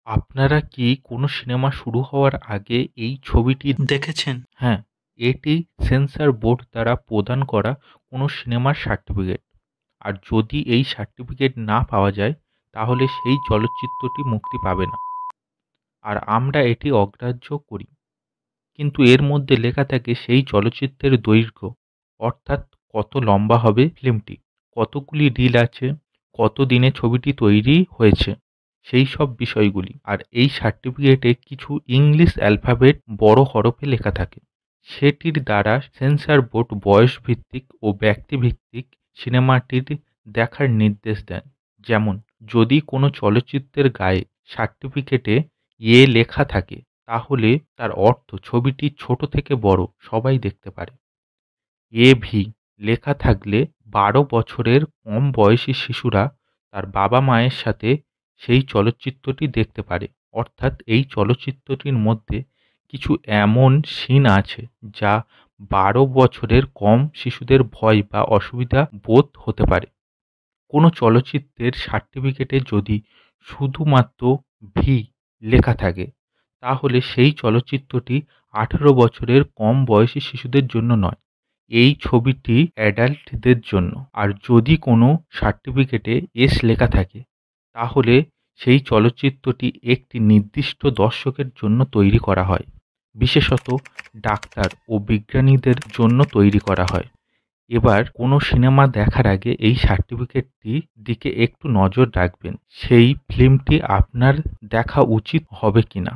আপনারা কি কোনো সিনেমা শুরু হওয়ার আগে এই ছবিটি দেখেছেন? হ্যাঁ, এটি সেন্সর বোর্ড দ্বারা প্রদান করা কোনো সিনেমার সার্টিফিকেট। আর যদি এই সার্টিফিকেট না পাওয়া যায়, তাহলে সেই চলচ্চিত্রটি মুক্তি পাবে না। আর আমরা এটি অগ্রাহ্য করি। কিন্তু এর মধ্যে লেখা থাকে সেই চলচ্চিত্রের দৈর্ঘ্য, অর্থাৎ কত লম্বা হবে ফিল্মটি, কতগুলি রিল আছে, কত দিনে ছবিটি তৈরি হয়েছে, সেই সব বিষয়গুলি। আর এই সার্টিফিকেটে কিছু ইংলিশ অ্যালফাবেট বড় হরফে লেখা থাকে। সেটির দ্বারা সেন্সর বোর্ড বয়সভিত্তিক ও ব্যক্তিভিত্তিক সিনেমাটির দেখার নির্দেশ দেন। যেমন, যদি কোনো চলচ্চিত্রের গায়ে সার্টিফিকেটে লেখা থাকে, তাহলে তার অর্থ ছবিটি ছোট থেকে বড় সবাই দেখতে পারে। ভি লেখা থাকলে 12 বছরের কম বয়সী শিশুরা তার বাবা-মায়ের সাথে সেই চলচ্চিত্রটি দেখতে পারে। অর্থাৎ এই চলচ্চিত্রটির মধ্যে কিছু এমন সিন আছে যা 12 বছরের কম শিশুদের ভয় বা অসুবিধা বোধ হতে পারে। কোনো চলচ্চিত্রের সার্টিফিকেটে যদি শুধুমাত্র ভি লেখা থাকে, তাহলে সেই চলচ্চিত্রটি 18 বছরের কম বয়সী শিশুদের জন্য নয়, এই ছবিটি অ্যাডাল্টদের জন্য। আর যদি কোনো সার্টিফিকেটে এস লেখা থাকে, তাহলে সেই চলচ্চিত্রটি একটি নির্দিষ্ট দর্শকের জন্য তৈরি করা হয়, বিশেষত ডাক্তার ও বিজ্ঞানীদের জন্য তৈরি করা হয়। এবার কোনো সিনেমা দেখার আগে এই সার্টিফিকেটটির দিকে একটু নজর রাখবেন, সেই ফিল্মটি আপনার দেখা উচিত হবে কিনা।